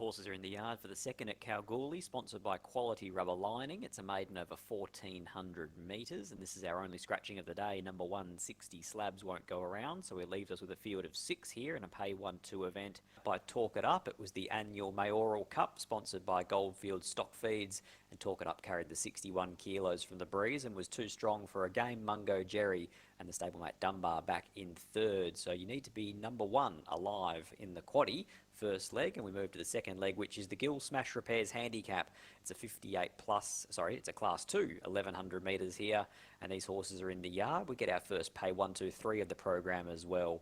Horses are in the yard for the second at Kalgoorlie, sponsored by Quality Rubber Lining. It's a maiden over 1,400 metres, and this is our only scratching of the day. Number 160 slabs won't go around, so it leaves us with a field of 6 here in a pay 1-2 event by Talk It Up. It was the annual Mayoral Cup, sponsored by Goldfield Stock Feeds, and Talk It Up carried the 61 kilos from the breeze and was too strong for a game. Mungo Jerry and the stablemate Dunbar back in third. So you need to be number 1 alive in the quaddie first leg, and we move to the second leg, which is the Gill Smash Repairs Handicap. It's a 58 plus, it's a class 2, 1,100 metres here, and these horses are in the yard. We get our first pay 1-2-3 of the program as well.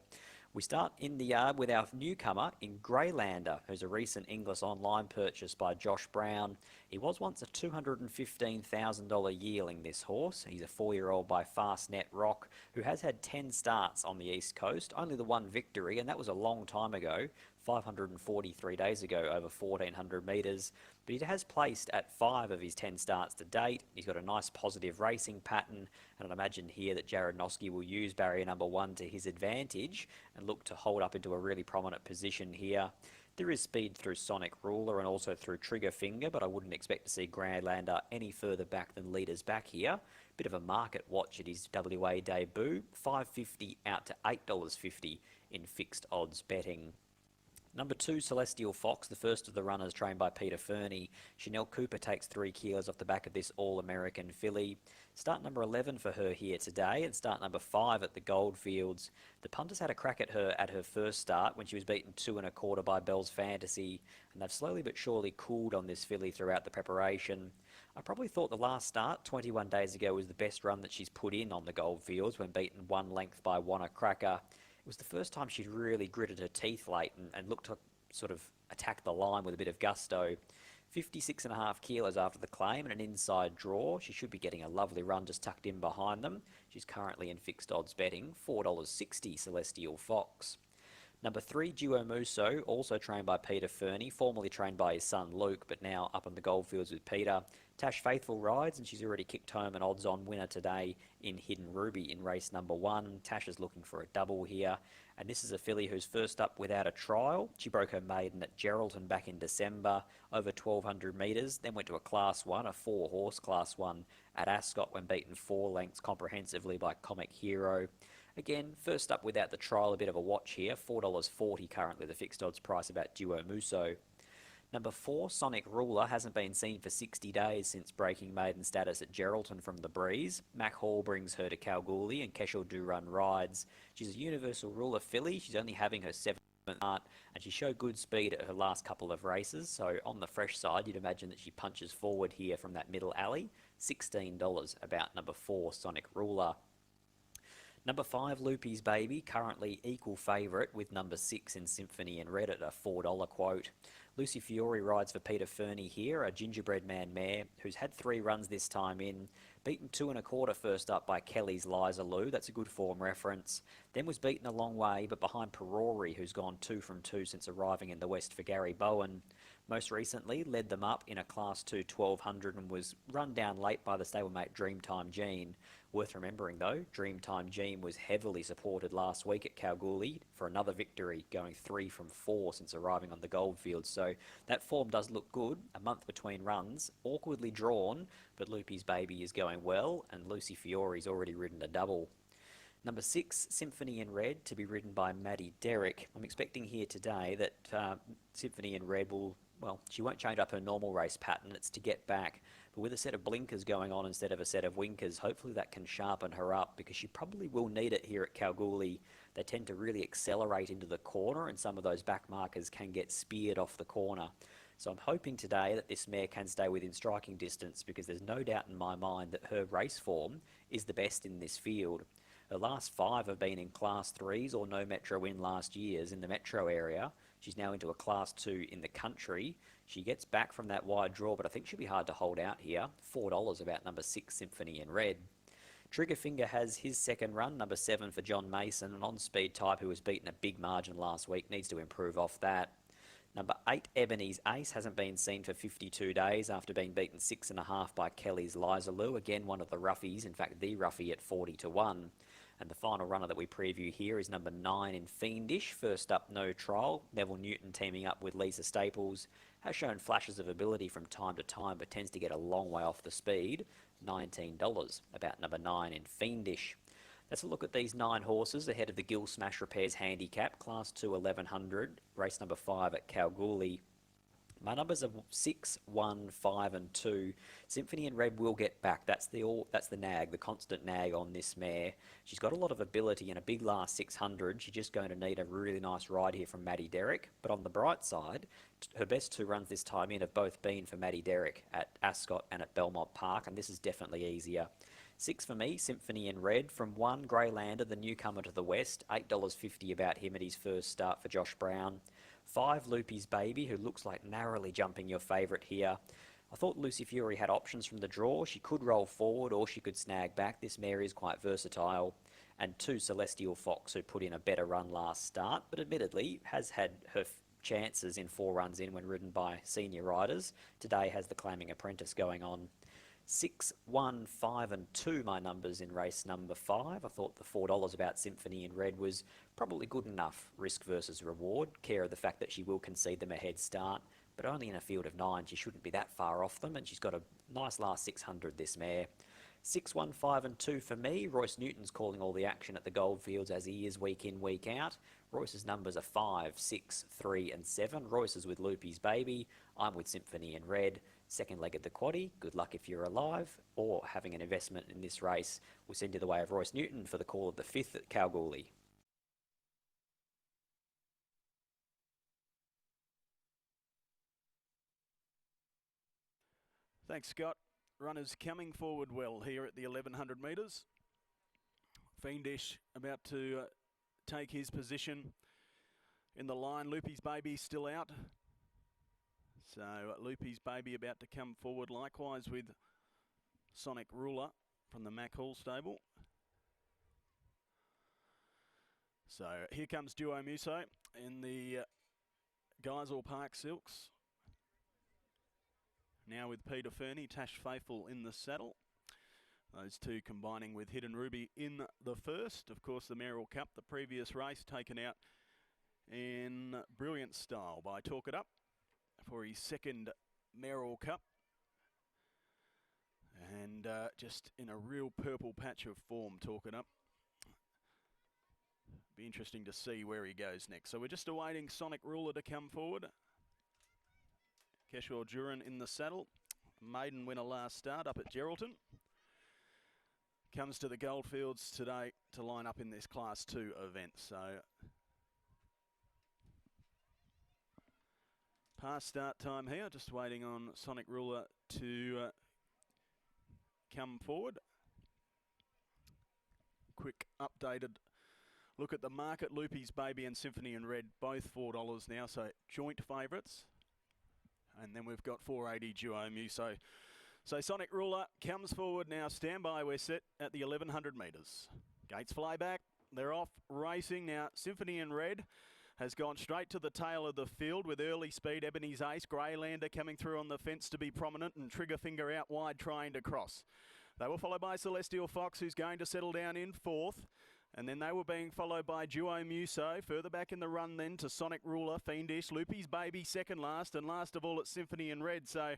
We start in the yard with our newcomer in Greylander, who's a recent Inglis online purchase by Josh Brown. He was once a $215,000 yearling, this horse. He's a 4-year-old by Fastnet Rock, who has had 10 starts on the East Coast, only the one victory, and that was a long time ago, 543 days ago, over 1,400 metres. But he has placed at 5 of his 10 starts to date. He's got a nice positive racing pattern, and I'd imagine here that Jared Noske will use barrier number 1 to his advantage and look to hold up into a really prominent position here. There is speed through Sonic Ruler and also through Trigger Finger, but I wouldn't expect to see Grandlander any further back than leaders back here. Bit of a market watch at his WA debut, $5.50 out to $8.50 in fixed odds betting. Number 2, Celestial Fox, the first of the runners trained by Peter Fernie. Chanel Cooper takes 3 kilos off the back of this All-American filly. Start number 11 for her here today, and start number 5 at the Goldfields. The punters had a crack at her first start when she was beaten 2 1/4 by Bell's Fantasy, and they've slowly but surely cooled on this filly throughout the preparation. I probably thought the last start, 21 days ago, was the best run that she's put in on the Goldfields when beaten 1 length by Wanna Cracker. It was the first time she'd really gritted her teeth late and looked to sort of attack the line with a bit of gusto. 56.5 kilos after the claim and an inside draw. She should be getting a lovely run just tucked in behind them. She's currently in fixed odds betting, $4.60 Celestial Fox. Number 3, Duo Muso, also trained by Peter Fernie, formerly trained by his son Luke, but now up on the Goldfields with Peter. Tash Faithful rides, and she's already kicked home an odds-on winner today in Hidden Ruby in race number 1. Tash is looking for a double here, and this is a filly who's first up without a trial. She broke her maiden at Geraldton back in December, over 1,200 metres, then went to a Class 1, a 4-horse Class 1 at Ascot when beaten 4 lengths comprehensively by Comic Hero. Again, first up without the trial, a bit of a watch here, $4.40 currently the fixed odds price about Duo Muso. Number 4, Sonic Ruler, hasn't been seen for 60 days since breaking maiden status at Geraldton from the breeze. Mac Hall brings her to Kalgoorlie and Keshel Do Run rides. She's a Universal Ruler filly. She's only having her 7th start, and she showed good speed at her last couple of races, so on the fresh side you'd imagine that she punches forward here from that middle alley. $16 about number 4, Sonic Ruler. Number 5, Loopy's Baby, currently equal favourite with number 6 in Symphony and Red at a $4 quote. Lucy Fiore rides for Peter Fernie here, a gingerbread man mare who's had 3 runs this time in. Beaten 2 1/4 first up by Kelly's Liza Lou, that's a good form reference. Then was beaten a long way, but behind Perori, who's gone 2 from 2 since arriving in the West for Gary Bowen. Most recently, led them up in a Class 2 1200 and was run down late by the stablemate Dreamtime Jean. Worth remembering though, Dreamtime Jean was heavily supported last week at Kalgoorlie for another victory, going 3 from 4 since arriving on the Goldfields. So that form does look good, a month between runs, awkwardly drawn, but Loopy's Baby is going well, and Lucy Fiore's already ridden a double. Number 6, Symphony in Red, to be ridden by Madi Derrick. I'm expecting here today that Symphony in Red will, well, she won't change up her normal race pattern, it's to get back. But with a set of blinkers going on instead of a set of winkers, hopefully that can sharpen her up, because she probably will need it here at Kalgoorlie. They tend to really accelerate into the corner, and some of those back markers can get speared off the corner. So I'm hoping today that this mare can stay within striking distance, because there's no doubt in my mind that her race form is the best in this field. Her last 5 have been in Class 3s or no Metro win last year's in the Metro area. She's now into a Class 2 in the country. She gets back from that wide draw, but I think she'll be hard to hold out here. $4 about number 6, Symphony in Red. Trigger Finger has his second run, number 7 for John Mason, an on-speed type who was beaten a big margin last week, needs to improve off that. Number 8, Ebony's Ace, hasn't been seen for 52 days after being beaten 6 1/2 by Kelly's Liza Lou. Again, one of the roughies, in fact the roughie at 40 to 1. And the final runner that we preview here is number 9 in Fiendish. First up, no trial. Neville Newton teaming up with Lisa Staples. Has shown flashes of ability from time to time, but tends to get a long way off the speed. $19, about number 9 in Fiendish. Let's look at these 9 horses ahead of the Gill Smash Repairs Handicap, Class 2 1100, race number 5 at Kalgoorlie. My numbers are 6, 1, 5 and 2. Symphony and Red will get back. That's the nag, the constant nag on this mare. She's got a lot of ability and a big last 600. She's just going to need a really nice ride here from Madi Derrick. But on the bright side, her best 2 runs this time in have both been for Madi Derrick at Ascot and at Belmont Park, and this is definitely easier. 6 for me, Symphony and Red. From 1, Greylander, the newcomer to the West. $8.50 about him at his first start for Josh Brown. 5, Loopy's Baby, who looks like narrowly jumping your favourite here. I thought Lucy Fury had options from the draw. She could roll forward or she could snag back. This mare is quite versatile. And 2, Celestial Fox, who put in a better run last start, but admittedly has had her chances in 4 runs in when ridden by senior riders. Today has the Claiming Apprentice going on. 6, 1, 5 and 2, my numbers in race number 5. I thought the $4 about Symphony in Red was probably good enough risk versus reward. Care of the fact that she will concede them a head start, but only in a field of 9. She shouldn't be that far off them, and she's got a nice last 600, this mare. 6, 1, 5 and 2 for me. Royce Newton's calling all the action at the Goldfields as he is week in, week out. Royce's numbers are 5, 6, 3 and 7. Royce is with Loopy's Baby. I'm with Symphony in Red. Second leg of the quaddie, good luck if you're alive, or having an investment in this race. We'll send you the way of Royce Newton for the call of the 5th at Kalgoorlie. Thanks, Scott. Runners coming forward well here at the 1100 metres. Fiendish about to take his position in the line. Loopy's Baby still out. So Loopy's Baby about to come forward, likewise with Sonic Ruler from the Mac Hall stable. So here comes Duo Muso in the Geisel Park Silks. Now with Peter Fernie, Tash Faithful in the saddle. Those 2 combining with Hidden Ruby in the first. Of course, the Mayoral Cup, the previous race, taken out in brilliant style by Talk It Up for his second Mayoral Cup. And just in a real purple patch of form, Talk It Up. Be interesting to see where he goes next. So we're just awaiting Sonic Ruler to come forward. Keshwar Duran in the saddle. Maiden winner last start up at Geraldton. Comes to the Goldfields today to line up in this Class 2 event. So past start time here, just waiting on Sonic Ruler to come forward. Quick updated look at the market. Loopy's Baby and Symphony in Red, both $4 now, so joint favourites. And then we've got 480 Duo Muso. So Sonic Ruler comes forward now. Stand by, we're set at the 1100 metres. Gates fly back. They're off racing now. Symphony in Red has gone straight to the tail of the field with early speed. Ebony's Ace, Greylander coming through on the fence to be prominent, and Trigger Finger out wide trying to cross. They were followed by Celestial Fox, who's going to settle down in 4th. And then they were being followed by Duo Muso. Further back in the run then to Sonic Ruler, Fiendish, Loopy's Baby second last, and last of all it's Symphony in Red. So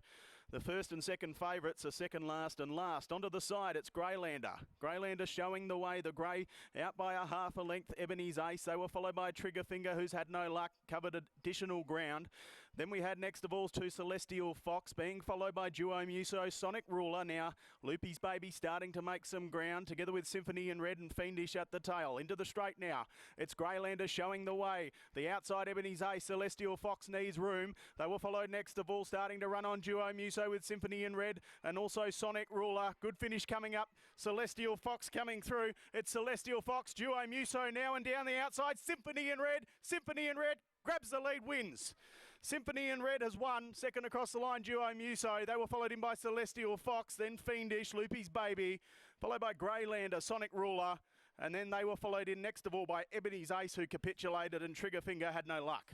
the first and second favourites are second last and last. Onto the side, it's Greylander. Greylander showing the way. The grey out by a half a length. Ebony's Ace. They were followed by Trigger Finger, who's had no luck, covered additional ground. Then we had next of all 2 Celestial Fox, being followed by Duo Muso, Sonic Ruler. Now Loopy's Baby starting to make some ground, together with Symphony in Red and Fiendish at the tail. Into the straight now. It's Greylander showing the way. The outside Ebony's Ace, Celestial Fox needs room. They were followed next of all, starting to run on Duo Muso with Symphony in Red and also Sonic Ruler. Good finish coming up. Celestial Fox coming through. It's Celestial Fox, Duo Muso now, and down the outside, Symphony in Red. Symphony in Red grabs the lead, wins. Symphony in Red has won. Second across the line, Duo Muso. They were followed in by Celestial Fox, then Fiendish, Loopy's Baby, followed by Greylander, Sonic Ruler, and then they were followed in next of all by Ebony's Ace, who capitulated, and Trigger Finger had no luck.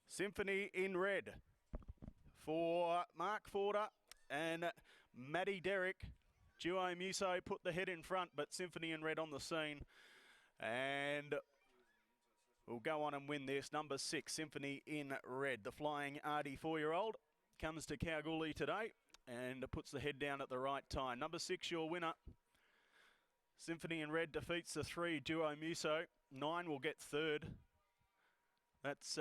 Symphony in Red for Mark Forder and Madi Derrick Duo Muso put the head in front, but Symphony and Red on the scene. And will go on and win this. Number 6, Symphony in Red. The Flying Artie 4-year-old comes to Kalgoorlie today and puts the head down at the right time. Number 6, your winner. Symphony in Red defeats the 3, Duo Muso. 9 will get third. That's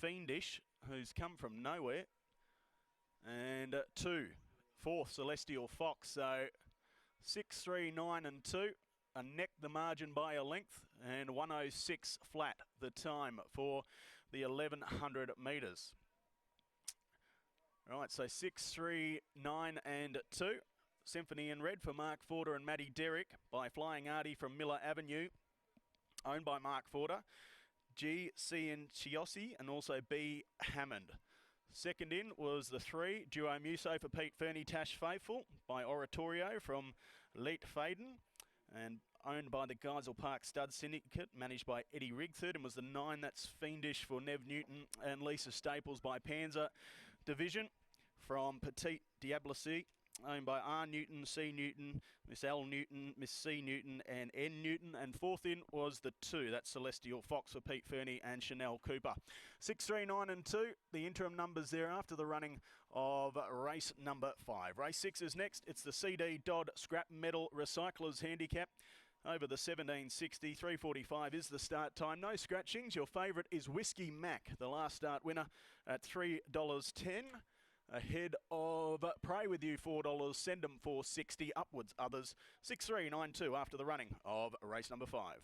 Fiendish, who's come from nowhere. And 2, 4th, Celestial Fox. So 6, 3, 9 and 2. A neck the margin by a length, and 106 flat the time for the 1100 metres. Right, so 6, 3, 9 and 2. Symphony in Red for Mark Forder and Madi Derrick by Flying Artie from Miller Avenue, owned by Mark Forder, G. Cianciossi and also B. Hammond. Second in was the 3, Duo Muso for Pete Fernie Tash Faithful by Oratorio from Leet Faden, and owned by the Geisel Park Stud Syndicate, managed by Eddie Rigg. Third and was the 9, that's Fiendish for Nev Newton and Lisa Staples by Panzer Division from Petite Diablosi, owned by R. Newton, C. Newton, Miss L. Newton, Miss C. Newton and N. Newton. And fourth in was the 2, that's Celestial Fox for Pete Fernie and Chanel Cooper. 6, 3, 9 and 2, the interim numbers there after the running of race number 5. Race 6 is next. It's the CD Dodd Scrap Metal Recyclers Handicap. Over the 1760, 3:45 is the start time. No scratchings. Your favourite is Whiskey Mac, the last start winner at $3.10. Ahead of Pray With You, $4. Send 'em $4.60. Upwards others, 6, 3, 9, 2 after the running of race number 5.